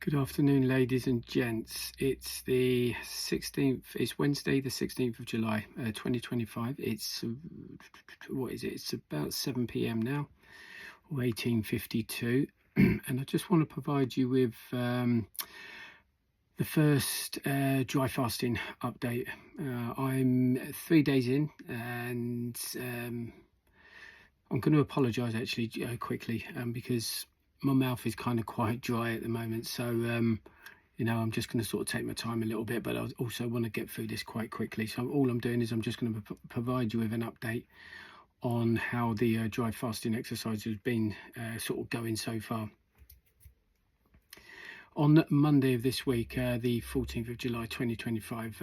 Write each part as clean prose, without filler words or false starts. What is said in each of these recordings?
Good afternoon, ladies and gents. It's the 16th, it's Wednesday, the 16th of July, 2025. What is it? It's about 7 p.m. now, or 18:52. And I just want to provide you with the first dry fasting update. I'm 3 days in, and I'm going to apologise actually quickly because my mouth is kind of quite dry at the moment, so I'm just going to sort of take my time a little bit, but I also want to get through this quite quickly. So all I'm doing is I'm just going to provide you with an update on how the dry fasting exercise has been sort of going so far. On Monday of this week, the 14th of July 2025,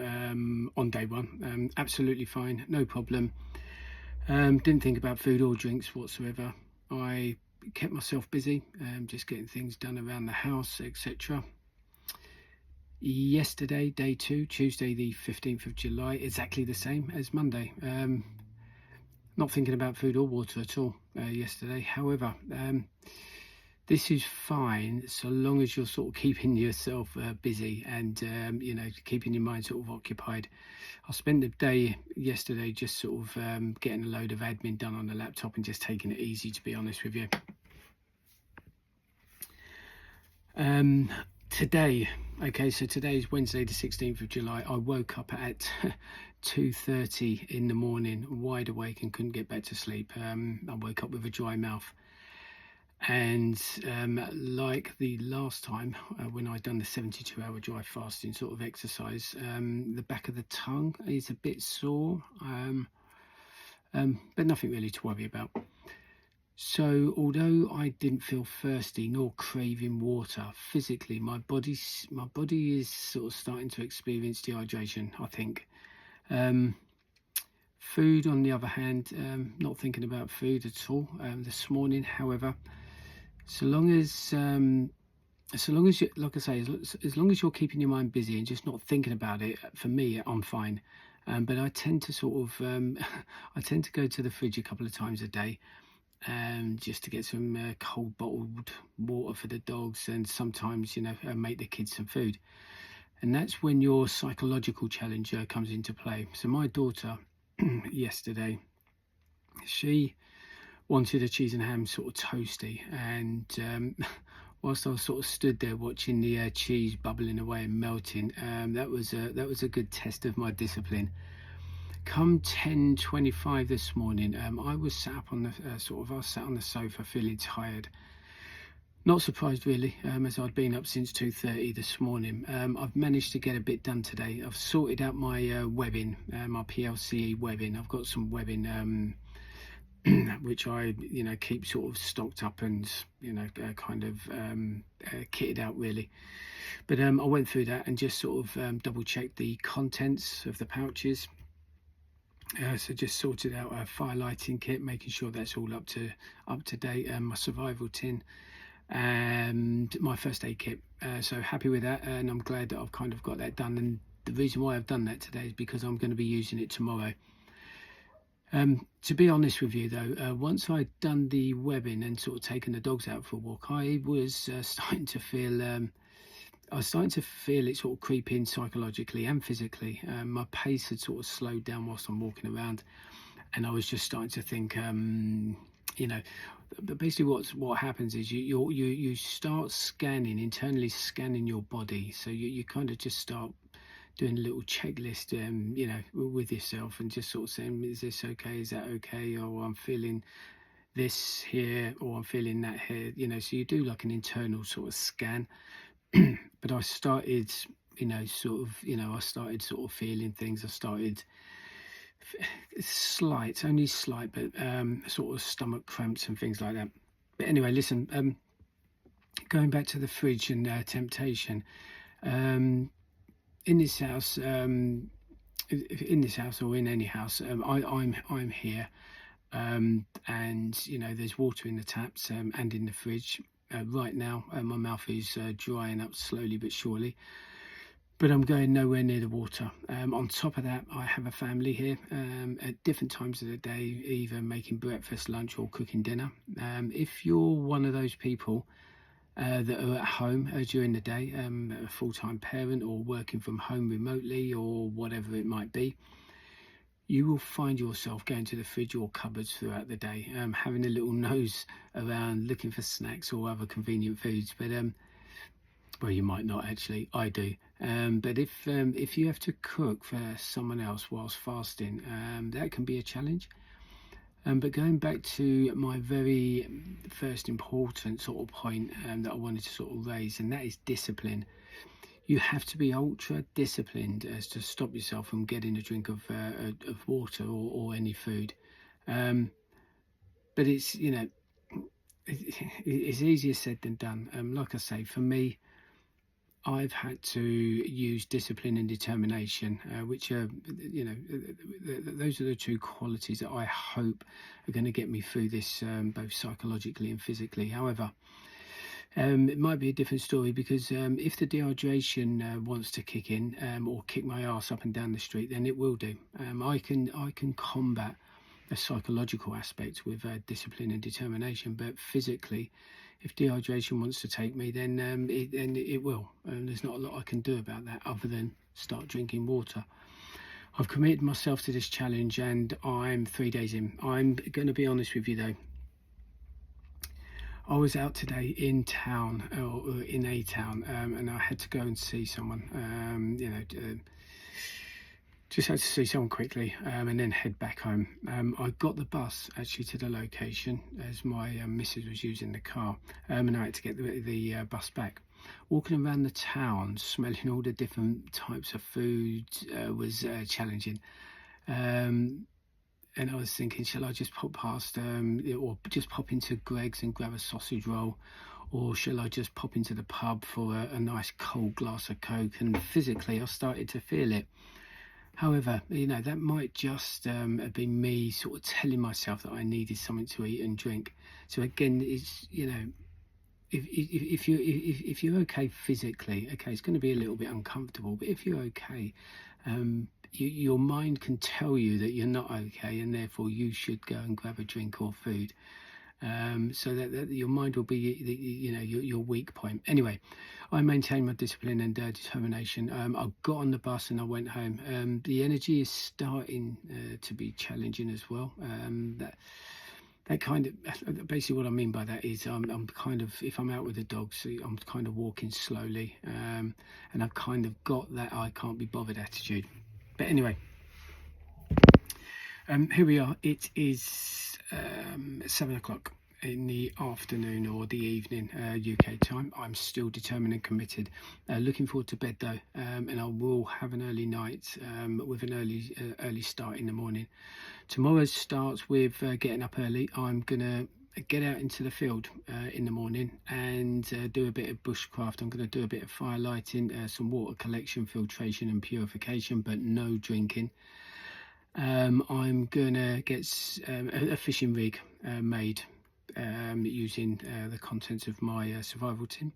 on day one, absolutely fine, no problem. Didn't think about food or drinks whatsoever. I kept myself busy, just getting things done around the house, etc. Yesterday, day two, Tuesday the 15th of July, exactly the same as Monday. Not thinking about food or water at all yesterday. However, this is fine so long as you're sort of keeping yourself busy and keeping your mind sort of occupied. I spent the day yesterday just sort of getting a load of admin done on the laptop and just taking it easy, to be honest with you. Today is Wednesday the 16th of July. I woke up at 2:30 in the morning, wide awake, and couldn't get back to sleep. I woke up with a dry mouth, and like the last time when I'd done the 72-hour dry fasting sort of exercise, the back of the tongue is a bit sore, but nothing really to worry about. So although I didn't feel thirsty nor craving water, physically my body is sort of starting to experience dehydration, I think. Food, on the other hand, not thinking about food at all this morning. However, so long as you, like I say, as long as you're keeping your mind busy and just not thinking about it, for me, I'm fine. But I tend to sort of I tend to go to the fridge a couple of times a day, just to get some cold bottled water for the dogs, and sometimes make the kids some food. And that's when your psychological challenge comes into play. So my daughter yesterday, she wanted a cheese and ham sort of toasty, and whilst I was sort of stood there watching the cheese bubbling away and melting, that was a good test of my discipline. Come 10:25 this morning, I was sat up on the I was sat on the sofa feeling tired. Not surprised really, as I'd been up since 2:30 this morning. I've managed to get a bit done today. I've sorted out my webbing, my PLCE webbing. I've got some webbing which I keep sort of stocked up and kitted out really. But I went through that and just sort of double checked the contents of the pouches. So just sorted out a fire lighting kit, making sure that's all up to date, my survival tin and my first aid kit. So happy with that, and I'm glad that I've kind of got that done. And the reason why I've done that today is because I'm going to be using it tomorrow. To be honest with you though, once I'd done the webbing and sort of taken the dogs out for a walk, I was starting to feel it sort of creep in psychologically and physically. My pace had sort of slowed down whilst I'm walking around, and I was just starting to think, but basically what happens is you start internally scanning your body. So you kind of just start doing a little checklist, with yourself, and just sort of saying, is this okay? Is that okay? Or I'm feeling this here, or I'm feeling that here. So you do like an internal sort of scan. But I started, I started sort of feeling things. I started only slight, but sort of stomach cramps and things like that. But anyway, listen, going back to the fridge and temptation, in this house or in any house, I'm here, and there's water in the taps and in the fridge. Right now, my mouth is drying up slowly but surely, but I'm going nowhere near the water. On top of that, I have a family here at different times of the day, either making breakfast, lunch, or cooking dinner. If you're one of those people that are at home during the day, a full-time parent or working from home remotely or whatever it might be, you will find yourself going to the fridge or cupboards throughout the day, having a little nose around looking for snacks or other convenient foods. But well, you might not actually. I do. But if you have to cook for someone else whilst fasting, that can be a challenge. But going back to my very first important sort of point that I wanted to sort of raise, and that is discipline. You have to be ultra disciplined as to stop yourself from getting a drink of water or any food. But it's, you know, it's easier said than done. Like I say, for me, I've had to use discipline and determination, which are, you know, those are the two qualities that I hope are going to get me through this, both psychologically and physically. However, it might be a different story, because if the dehydration wants to kick in or kick my ass up and down the street, then it will do. I can combat the psychological aspect with discipline and determination, but physically, if dehydration wants to take me, then it will. There's not a lot I can do about that other than start drinking water. I've committed myself to this challenge, and I'm 3 days in. I'm going to be honest with you though. I was out today in town, or in a town, and I had to go and see someone. Just had to see someone quickly, and then head back home. I got the bus actually to the location as my missus was using the car, and I had to get the bus back. Walking around the town, smelling all the different types of food was challenging. And I was thinking, shall I just pop past, or just pop into Greggs and grab a sausage roll, or shall I just pop into the pub for a nice cold glass of Coke? And physically, I started to feel it. However, you know, that might just have been me sort of telling myself that I needed something to eat and drink. So again, it's, you know, if you're okay physically, okay, it's going to be a little bit uncomfortable, but if you're okay, your mind can tell you that you're not okay, and therefore you should go and grab a drink or food. So that your mind will be, you know, your weak point. Anyway, I maintain my discipline and determination. I got on the bus and I went home. The energy is starting to be challenging as well. That kind of, basically what I mean by that is I'm kind of, if I'm out with the dogs, I'm kind of walking slowly, and I've kind of got that I can't be bothered attitude. But anyway, here we are. It is 7 o'clock in the afternoon or the evening, UK time. I'm still determined and committed. Looking forward to bed though, and I will have an early night with an early start in the morning. Tomorrow starts with getting up early. I'm gonna get out into the field in the morning and do a bit of bushcraft. I'm going to do a bit of fire lighting, some water collection, filtration and purification, but no drinking. I'm gonna get a fishing rig made using the contents of my survival tin,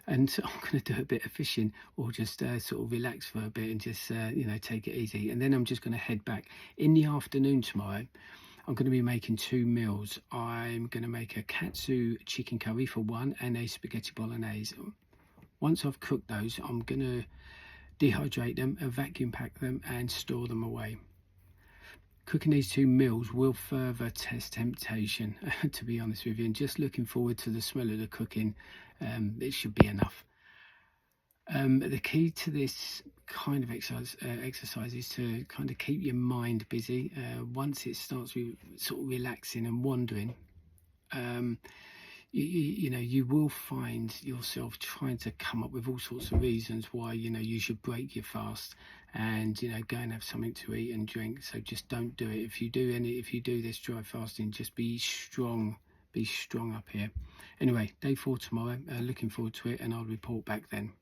and I'm going to do a bit of fishing, or just sort of relax for a bit and just you know, take it easy. And then I'm just going to head back in the afternoon tomorrow. I'm going to be making 2 meals. I'm going to make a katsu chicken curry for one and a spaghetti bolognese. Once I've cooked those, I'm going to dehydrate them, vacuum pack them and store them away. Cooking these 2 meals will further test temptation, to be honest with you, and just looking forward to the smell of the cooking, it should be enough. The key to this kind of exercise is to kind of keep your mind busy. Once it starts with sort of relaxing and wandering, you know, you will find yourself trying to come up with all sorts of reasons why, you know, you should break your fast and, you know, go and have something to eat and drink. So just don't do it. If you do this dry fasting, just be strong up here. Anyway, day 4 tomorrow. Looking forward to it, and I'll report back then.